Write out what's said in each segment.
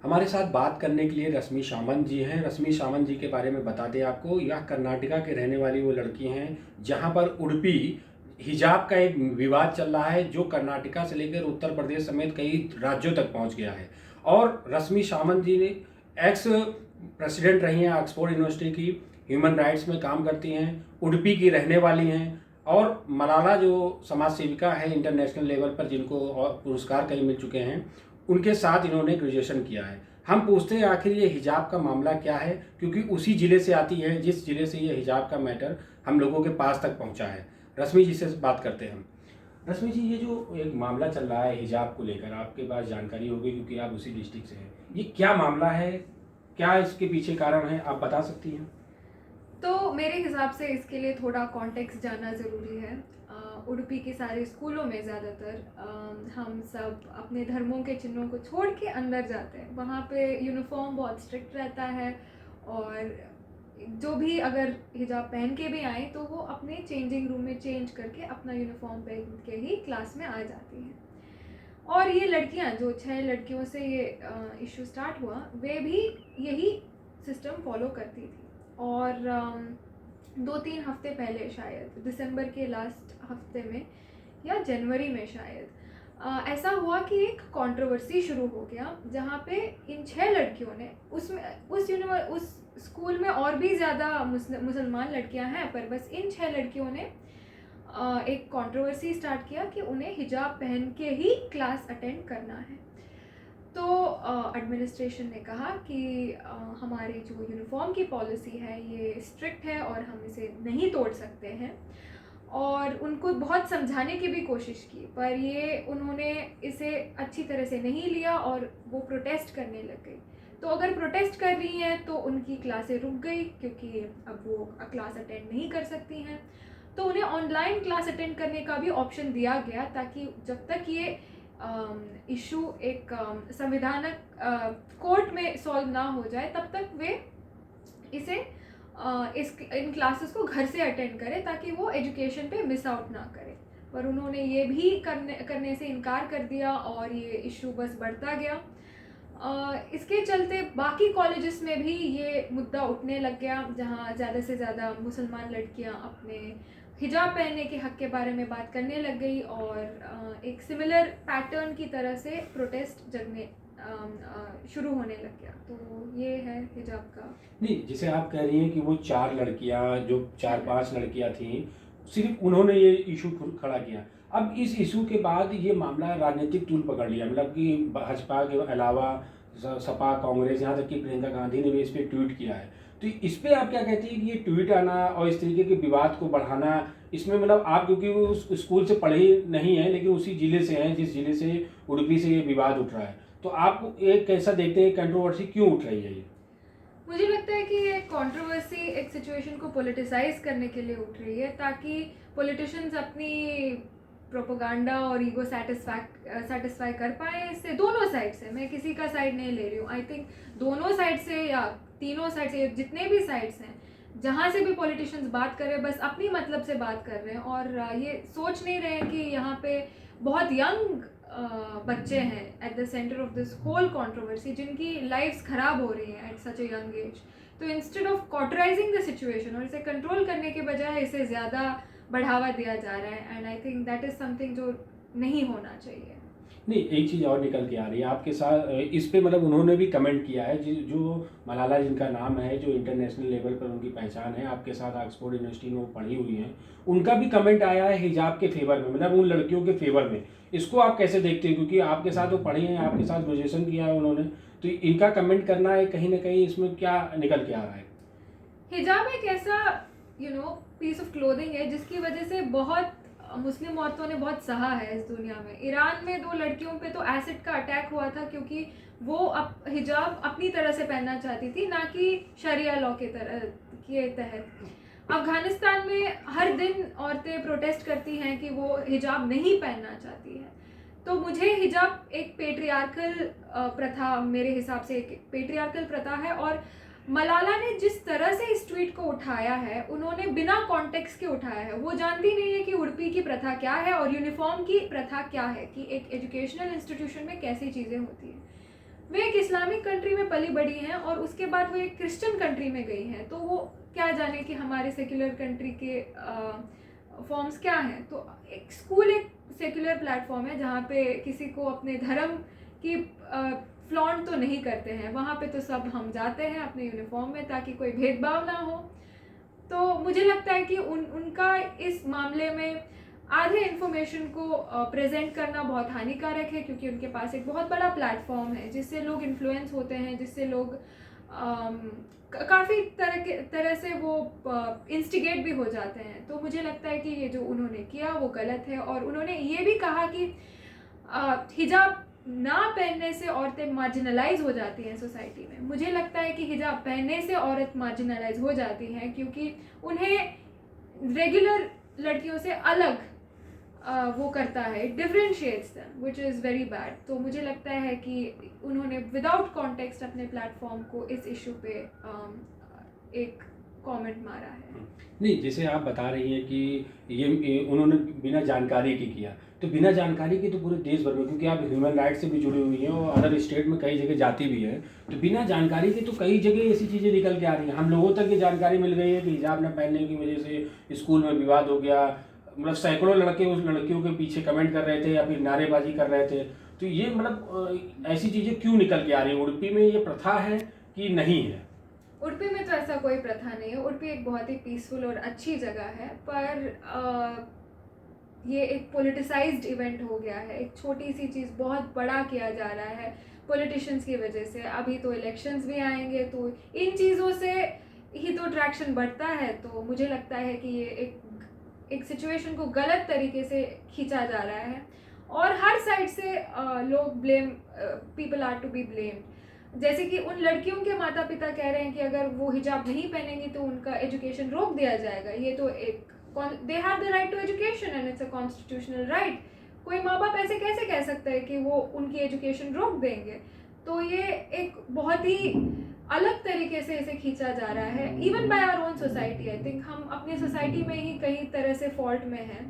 हमारे साथ बात करने के लिए रश्मि सावंत जी हैं। रश्मि सावंत जी के बारे में बता दें आपको, यह कर्नाटका के रहने वाली वो लड़की हैं जहां पर उडुपी हिजाब का एक विवाद चल रहा है जो कर्नाटका से लेकर उत्तर प्रदेश समेत कई राज्यों तक पहुंच गया है। और रश्मि सावंत जी ने एक्स प्रेसिडेंट रही हैं ऑक्सफोर्ड यूनिवर्सिटी की, ह्यूमन राइट्स में काम करती हैं, उडुपी की रहने वाली हैं। और मलाला जो समाज सेविका है इंटरनेशनल लेवल पर, जिनको और पुरस्कार कई मिल चुके हैं, उनके साथ इन्होंने ग्रेजुएशन किया है। हम पूछते हैं आखिर ये हिजाब का मामला क्या है, क्योंकि उसी ज़िले से आती है जिस ज़िले से ये हिजाब का मैटर हम लोगों के पास तक पहुंचा है। रश्मि जी से बात करते हैं हम। रश्मि जी, ये जो एक मामला चल रहा है हिजाब को लेकर, आपके पास जानकारी होगी क्योंकि आप उसी डिस्ट्रिक्ट से हैं। ये क्या मामला है, क्या इसके पीछे कारण है, आप बता सकती हैं? तो मेरे हिसाब से इसके लिए थोड़ा कॉन्टेक्स्ट जानना ज़रूरी है। उडुपी के सारे स्कूलों में ज़्यादातर हम सब अपने धर्मों के चिन्हों को छोड़ के अंदर जाते हैं। वहाँ पे यूनिफॉर्म बहुत स्ट्रिक्ट रहता है, और जो भी अगर हिजाब पहन के भी आए तो वो अपने चेंजिंग रूम में चेंज करके अपना यूनिफॉर्म पहन के ही क्लास में आ जाती हैं। और ये लड़कियां, जो 6 लड़कियों से ये इशू स्टार्ट हुआ, वे भी यही सिस्टम फॉलो करती थी। और 2-3 हफ्ते पहले, शायद दिसंबर के लास्ट हफ्ते में या जनवरी में शायद, ऐसा हुआ कि एक कंट्रोवर्सी शुरू हो गया जहाँ पे इन 6 लड़कियों ने, उसमें उस स्कूल में और भी ज़्यादा मुसलमान लड़कियां हैं, पर बस इन 6 लड़कियों ने एक कंट्रोवर्सी स्टार्ट किया कि उन्हें हिजाब पहन के ही क्लास अटेंड करना है। तो एडमिनिस्ट्रेशन ने कहा कि हमारी जो यूनिफॉर्म की पॉलिसी है ये स्ट्रिक्ट है और हम इसे नहीं तोड़ सकते हैं। और उनको बहुत समझाने की भी कोशिश की, पर ये उन्होंने इसे अच्छी तरह से नहीं लिया और वो प्रोटेस्ट करने लग गई। तो अगर प्रोटेस्ट कर रही हैं तो उनकी क्लासें रुक गई, क्योंकि अब वो क्लास अटेंड नहीं कर सकती हैं। तो उन्हें ऑनलाइन क्लास अटेंड करने का भी ऑप्शन दिया गया, ताकि जब तक ये इशू एक संविधानक कोर्ट में सॉल्व ना हो जाए तब तक वे इसे इन क्लासेस को घर से अटेंड करें, ताकि वो एजुकेशन पे मिस आउट ना करें। पर उन्होंने ये भी करने से इनकार कर दिया और ये इशू बस बढ़ता गया। इसके चलते बाकी कॉलेजेस में भी ये मुद्दा उठने लग गया, जहाँ ज़्यादा से ज़्यादा मुसलमान लड़कियाँ अपने हिजाब पहनने के हक़ के बारे में बात करने लग गई, और एक सिमिलर पैटर्न की तरह से प्रोटेस्ट जगने शुरू होने लग गया। तो ये है हिजाब का। नहीं, जिसे आप कह रही हैं कि वो 4 लड़कियां, जो 4-5 लड़कियां थीं, सिर्फ उन्होंने ये इशू खड़ा किया। अब इस इशू के बाद ये मामला राजनीतिक तूल पकड़ लिया, मतलब कि भाजपा के अलावा सपा, कांग्रेस, यहाँ तक कि प्रियंका गांधी ने भी इस पर ट्वीट किया है। तो इस पे आप क्या कहती हैं कि ये ट्वीट आना और इस तरीके के विवाद को बढ़ाना, इसमें मतलब आप, क्योंकि वो उस स्कूल से पढ़े नहीं हैं लेकिन उसी जिले से हैं जिस जिले से उडुपी से ये विवाद उठ रहा है, तो आप एक कैसा देखते हैं, कंट्रोवर्सी क्यों उठ रही है ये? मुझे लगता है कि ये कंट्रोवर्सी एक सिचुएशन को पॉलिटिसाइज करने के लिए उठ रही है, ताकि पॉलिटिशियंस अपनी प्रोपोगंडा और ईगो सेटिस्फाई कर पाए। इससे दोनों साइड से, मैं किसी का साइड नहीं ले रही हूँ, आई थिंक दोनों साइड से या तीनों साइड से, जितने भी साइड्स हैं, जहाँ से भी पॉलिटिशियंस बात कर रहे हैं, बस अपनी मतलब से बात कर रहे हैं, और ये सोच नहीं रहे हैं कि यहाँ पे बहुत यंग बच्चे हैं at the centre of this whole controversy, जिनकी लाइफ्स ख़राब हो रही हैं at such a young age. तो instead of cauterising the situation और इसे कंट्रोल करने के बजाय इसे ज़्यादा बढ़ावा दिया जा रहा है, and I think that is something जो नहीं होना चाहिए। नहीं, एक चीज़ और निकल के आ रही है आपके साथ इस पे, मतलब उन्होंने भी कमेंट किया है, जो मलाला जिनका नाम है, जो इंटरनेशनल लेवल पर उनकी पहचान है, आपके साथ ऑक्सफोर्ड यूनिवर्सिटी में वो पढ़ी हुई हैं, उनका भी कमेंट आया है हिजाब के फेवर में, मतलब उन लड़कियों के फेवर में। इसको आप कैसे देखते हैं, क्योंकि आपके साथ वो पढ़ी हैं, आपके साथ ग्रेजुएशन किया है उन्होंने, तो इनका कमेंट करना है कहीं ना कहीं, इसमें क्या निकल के आ रहा है? हिजाब एक ऐसा पीस ऑफ क्लोथिंग है जिसकी वजह से बहुत मुस्लिम औरतों ने बहुत सहा है इस दुनिया में। ईरान में 2 लड़कियों पे तो एसिड का अटैक हुआ था, क्योंकि वो हिजाब अपनी तरह से पहनना चाहती थी, ना कि शरिया लॉ के तहत। अफगानिस्तान में हर दिन औरतें प्रोटेस्ट करती हैं कि वो हिजाब नहीं पहनना चाहती हैं। तो मुझे हिजाब एक पेट्रियार्कल प्रथा, मेरे हिसाब से एक पेट्रियार्कल प्रथा है, और मलाला ने जिस तरह से इस ट्वीट को उठाया है, उन्होंने बिना कॉन्टेक्स्ट के उठाया है। वो जानती नहीं है कि उडुपी की प्रथा क्या है और यूनिफॉर्म की प्रथा क्या है, कि एक एजुकेशनल इंस्टीट्यूशन में कैसी चीज़ें होती हैं। वे एक इस्लामिक कंट्री में पली बड़ी हैं और उसके बाद वो एक क्रिश्चियन कंट्री में गई हैं, तो वो क्या जाने कि हमारे सेक्युलर कंट्री के फॉर्म्स क्या हैं। तो एक स्कूल एक सेक्युलर प्लेटफॉर्म है जहाँ पे किसी को अपने धर्म की फ्लॉन्ट तो नहीं करते हैं, वहाँ पे तो सब हम जाते हैं अपने यूनिफॉर्म में ताकि कोई भेदभाव ना हो। तो मुझे लगता है कि उनका इस मामले में आधे इन्फॉर्मेशन को प्रेजेंट करना बहुत हानिकारक है, क्योंकि उनके पास एक बहुत बड़ा प्लेटफॉर्म है जिससे लोग इन्फ्लुएंस होते हैं, जिससे लोग काफ़ी तरह से वो इंस्टिगेट भी हो जाते हैं। तो मुझे लगता है कि ये जो उन्होंने किया वो गलत है। और उन्होंने ये भी कहा कि हिजाब ना पहनने से औरतें मार्जिनलाइज हो जाती हैं सोसाइटी में। मुझे लगता है कि हिजाब पहनने से औरत मार्जिनलाइज हो जाती हैं, क्योंकि उन्हें रेगुलर लड़कियों से अलग वो करता है, differentiates them, which is very bad. तो मुझे लगता है कि उन्होंने विदाउट कॉन्टेक्स्ट अपने प्लेटफॉर्म को इस इशू पे एक कमेंट मारा है। नहीं, जैसे आप बता रही हैं कि ये उन्होंने बिना जानकारी के किया, तो बिना जानकारी के तो पूरे देश भर में, क्योंकि आप ह्यूमन राइट्स से भी जुड़ी हुई हैं और अदर स्टेट में कई जगह जाती भी हैं, तो बिना जानकारी के तो कई जगह ऐसी चीज़ें निकल के आ रही हैं। हम लोगों तक ये जानकारी मिल गई है कि हिजाब न पहनने की वजह से स्कूल में विवाद हो गया, मतलब सैकड़ों लड़के उस लड़कियों के पीछे कमेंट कर रहे थे या फिर नारेबाजी कर रहे थे। तो ये मतलब ऐसी चीज़ें क्यों निकल के आ रही हैं? उडुपी में ये प्रथा है कि नहीं है? उडुपी में तो ऐसा कोई प्रथा नहीं है। उडुपी एक बहुत ही पीसफुल और अच्छी जगह है, पर ये एक पॉलिटिसाइज्ड इवेंट हो गया है। एक छोटी सी चीज़ बहुत बड़ा किया जा रहा है पॉलिटिशियंस की वजह से। अभी तो इलेक्शंस भी आएंगे, तो इन चीज़ों से ही तो अट्रैक्शन बढ़ता है। तो मुझे लगता है कि ये एक सिचुएशन को गलत तरीके से खींचा जा रहा है और हर साइड से लोग blame, people are to be blamed. जैसे कि उन लड़कियों के माता पिता कह रहे हैं कि अगर वो हिजाब नहीं पहनेंगी तो उनका एजुकेशन रोक दिया जाएगा। ये तो एक, they have the right to education and it's a constitutional right. कोई माँ बाप ऐसे कैसे कह सकता है कि वो उनकी एजुकेशन रोक देंगे? तो ये एक बहुत ही अलग तरीके से इसे खींचा जा रहा है, even by our own society. I think हम अपनी सोसाइटी में ही कई तरह से फॉल्ट में हैं।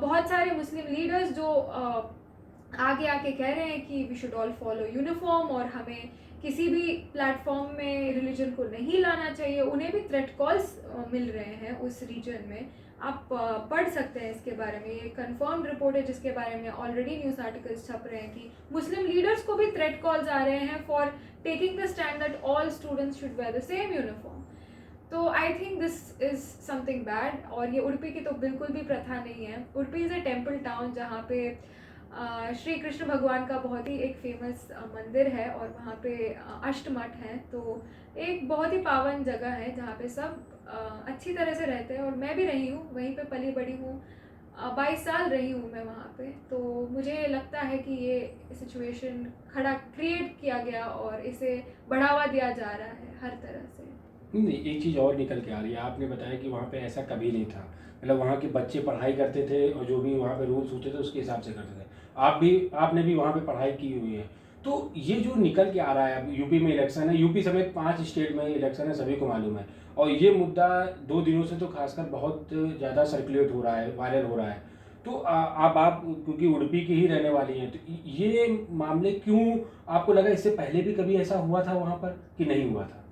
बहुत सारे मुस्लिम लीडर्स जो आगे आके कह रहे हैं कि we should all follow uniform और हमें किसी भी प्लेटफॉर्म में रिलीजन को नहीं लाना चाहिए, उन्हें भी थ्रेट कॉल्स मिल रहे हैं उस रीजन में। आप पढ़ सकते हैं इसके बारे में, ये कंफर्म्ड रिपोर्ट है जिसके बारे में ऑलरेडी न्यूज़ आर्टिकल्स छप रहे हैं कि मुस्लिम लीडर्स को भी थ्रेट कॉल्स आ रहे हैं for taking the stand that all students should wear the same uniform. तो I think this is something bad. और ये उडुपी की तो बिल्कुल भी प्रथा नहीं है। Udupi is a temple town जहाँ पे श्री कृष्ण भगवान का बहुत ही एक फेमस मंदिर है और वहाँ पे अष्टमठ हैं। तो एक बहुत ही पावन जगह है जहाँ पे सब अच्छी तरह से रहते हैं और मैं भी रही हूँ, वहीं पे पली बड़ी हूँ। 22 साल रही हूँ मैं वहाँ पे। तो मुझे लगता है कि ये सिचुएशन खड़ा क्रिएट किया गया और इसे बढ़ावा दिया जा रहा है हर तरह से। नहीं, एक चीज़ और निकल के आ रही है। आपने बताया कि वहाँ पे ऐसा कभी नहीं था, मतलब वहाँ के बच्चे पढ़ाई करते थे और जो भी वहाँ पे रूल्स होते थे उसके हिसाब से करते थे। आपने भी वहाँ पे पढ़ाई की हुई है, तो ये जो निकल के आ रहा है, अब यूपी में इलेक्शन है, यूपी समेत 5 स्टेट में इलेक्शन है, सभी को मालूम है, और ये मुद्दा 2 दिनों से तो खासकर बहुत ज़्यादा सर्कुलेट हो रहा है, वायरल हो रहा है। तो अब आप क्योंकि उडुपी की ही रहने वाली हैं, तो ये मामले क्यों आपको लगा इससे पहले भी कभी ऐसा हुआ था वहाँ पर कि नहीं हुआ था?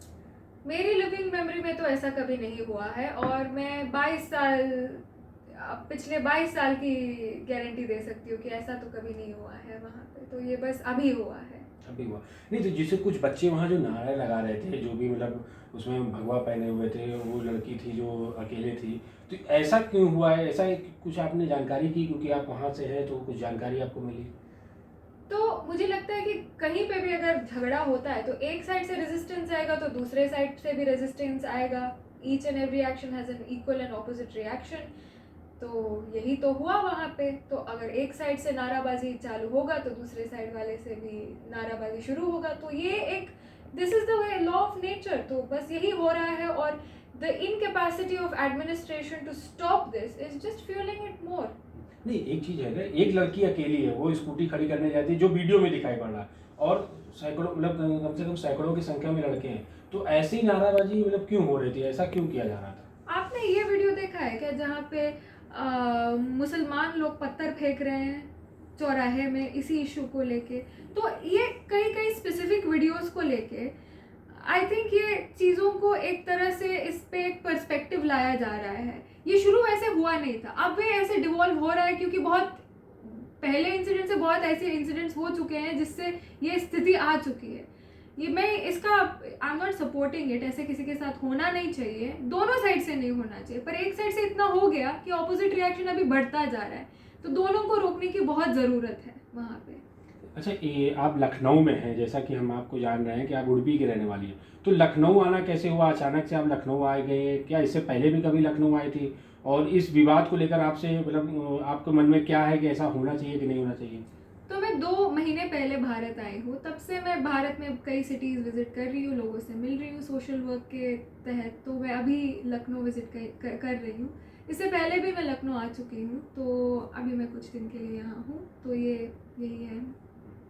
मेरी लिविंग मेमोरी में तो ऐसा कभी नहीं हुआ है और मैं 22 साल, पिछले 22 साल की गारंटी दे सकती हूँ कि ऐसा तो कभी नहीं हुआ है वहाँ पे। तो ये बस अभी हुआ है। अभी हुआ नहीं, तो जैसे कुछ बच्चे वहाँ जो नारे लगा रहे थे, जो भी मतलब उसमें भगवा पहने हुए थे, वो लड़की थी जो अकेले थी, तो ऐसा क्यों हुआ है? ऐसा कुछ आपने जानकारी की, क्योंकि आप वहाँ से हैं तो कुछ जानकारी आपको मिली? तो मुझे लगता है कि कहीं पे भी अगर झगड़ा होता है तो एक साइड से रेजिस्टेंस आएगा तो दूसरे साइड से भी रेजिस्टेंस आएगा। Each and every action has an equal and opposite reaction. तो यही तो हुआ वहाँ पे। तो अगर एक साइड से नाराबाजी चालू होगा तो दूसरे साइड वाले से भी नाराबाजी शुरू होगा। तो ये एक, this is the way, law of nature. तो बस यही हो रहा है और the incapacity of administration to stop this is just fuelling it more. नहीं, एक चीज़ है, एक लड़की अकेली है, वो स्कूटी खड़ी करने जाती है, जो वीडियो में दिखाई पड़ रहा है, और सैकड़ों, मतलब कम से कम सैकड़ों की संख्या में लड़के हैं, तो ऐसी नाराबाजी मतलब क्यों हो रही थी? ऐसा क्यों किया जा रहा था? आपने ये वीडियो देखा है क्या जहाँ पे मुसलमान लोग पत्थर फेंक रहे हैं? चौराहे में इसी इशू को लेके। तो ये कई कई स्पेसिफिक वीडियोस को लेके आई थिंक ये चीज़ों को एक तरह से इस पे एक पर्सपेक्टिव लाया जा रहा है। ये शुरू ऐसे हुआ नहीं था, अब ये ऐसे डिवॉल्व हो रहा है क्योंकि बहुत पहले इंसिडेंट से बहुत ऐसे इंसिडेंट्स हो चुके हैं जिससे ये स्थिति आ चुकी है। ये मैं इसका I am not supporting it, ऐसे किसी के साथ होना नहीं चाहिए, दोनों साइड से नहीं होना चाहिए, पर एक साइड से इतना हो गया कि ऑपोजिट रिएक्शन अभी बढ़ता जा रहा है, तो दोनों को रोकने की बहुत ज़रूरत है वहाँ पे। अच्छा, ये आप लखनऊ में हैं, जैसा कि हम आपको जान रहे हैं कि आप उडुपी की रहने वाली हैं, तो लखनऊ आना कैसे हुआ? अचानक से आप लखनऊ आ गए, क्या इससे पहले भी कभी लखनऊ आई थी? और इस विवाद को लेकर आपसे मतलब आपके मन में क्या है कि ऐसा होना चाहिए कि नहीं होना चाहिए? तो मैं 2 महीने पहले भारत आई हूँ, तब से मैं भारत में कई सिटीज़ विज़िट कर रही हूँ, लोगों से मिल रही हूँ सोशल वर्क के तहत। तो मैं अभी लखनऊ विज़िट कर रही हूँ। इससे पहले भी मैं लखनऊ आ चुकी हूँ, तो अभी मैं कुछ दिन के लिए यहाँ हूँ। तो यही है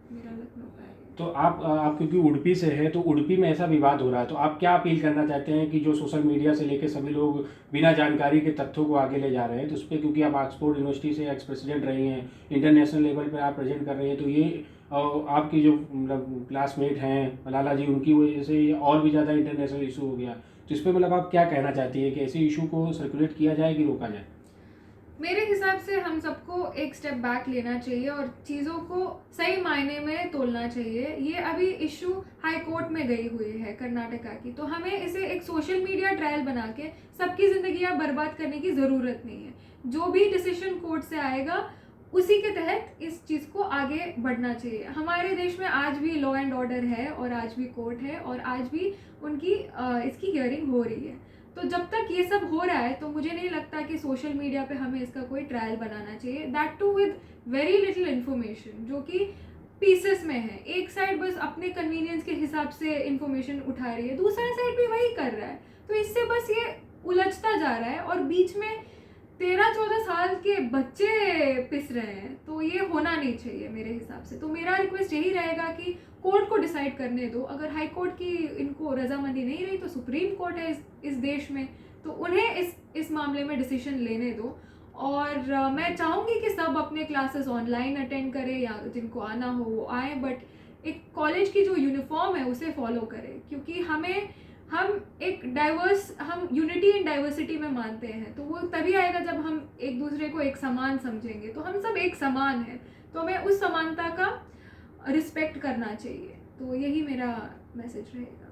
मेरा लखनऊ का है। तो आप क्योंकि उडुपी से हैं, तो उडुपी में ऐसा विवाद हो रहा है, तो आप क्या अपील करना चाहते हैं कि जो सोशल मीडिया से लेके सभी लोग बिना जानकारी के तथ्यों को आगे ले जा रहे हैं, तो उस पर क्योंकि आप ऑक्सफोर्ड यूनिवर्सिटी से एक्स प्रेसिडेंट रही हैं, इंटरनेशनल लेवल पर आप प्रेजेंट कर रही हैं, तो ये आपकी जो मतलब क्लासमेट हैं मलाला जी, उनकी वजह से ये और भी ज़्यादा इंटरनेशनल इशू हो गया, तो इस पर मतलब आप क्या कहना चाहती हैं कि ऐसे इशू को सर्कुलेट किया जाए कि रोका जाए? मेरे हिसाब से हम सबको एक स्टेप बैक लेना चाहिए और चीज़ों को सही मायने में तोलना चाहिए। ये अभी इशू हाई कोर्ट में गई हुई है कर्नाटका की, तो हमें इसे एक सोशल मीडिया ट्रायल बना के सबकी ज़िंदगियाँ बर्बाद करने की ज़रूरत नहीं है। जो भी डिसीजन कोर्ट से आएगा उसी के तहत इस चीज़ को आगे बढ़ना चाहिए। हमारे देश में आज भी लॉ एंड ऑर्डर है और आज भी कोर्ट है और आज भी उनकी इसकी हियरिंग हो रही है। तो जब तक ये सब हो रहा है तो मुझे नहीं लगता कि सोशल मीडिया पे हमें इसका कोई ट्रायल बनाना चाहिए, that too with very little information जो कि पीसेस में है। एक साइड बस अपने कन्वीनियंस के हिसाब से इन्फॉर्मेशन उठा रही है, दूसरा साइड भी वही कर रहा है, तो इससे बस ये उलझता जा रहा है और बीच में 13-14 साल के बच्चे पिस रहे हैं। तो ये होना नहीं चाहिए मेरे हिसाब से। तो मेरा रिक्वेस्ट यही रहेगा कि कोर्ट को डिसाइड करने दो। अगर हाई कोर्ट की इनको रजामंदी नहीं रही तो सुप्रीम कोर्ट है इस देश में, तो उन्हें इस मामले में डिसीजन लेने दो। और मैं चाहूँगी कि सब अपने क्लासेस ऑनलाइन अटेंड करें या जिनको आना हो वो आए, बट एक कॉलेज की जो यूनिफॉर्म है उसे फॉलो करें, क्योंकि हम यूनिटी इन डाइवर्सिटी में मानते हैं। तो वो तभी आएगा जब हम एक दूसरे को एक समान समझेंगे। तो हम सब एक समान हैं, तो हमें उस समानता का रिस्पेक्ट करना चाहिए। तो यही मेरा मैसेज रहेगा।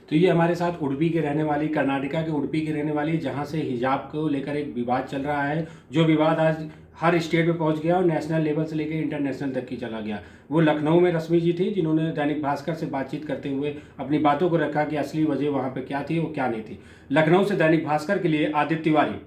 तो ये हमारे साथ उडुपी के रहने वाली, कर्नाटका के उडुपी की रहने वाली, जहाँ से हिजाब को लेकर एक विवाद चल रहा है, जो विवाद आज हर स्टेट में पहुंच गया और नेशनल लेवल से लेकर इंटरनेशनल तक की चला गया। वो लखनऊ में रश्मि जी थी जिन्होंने दैनिक भास्कर से बातचीत करते हुए अपनी बातों को रखा कि असली वजह वहाँ पे क्या थी और क्या नहीं थी। लखनऊ से दैनिक भास्कर के लिए आदित्य तिवारी।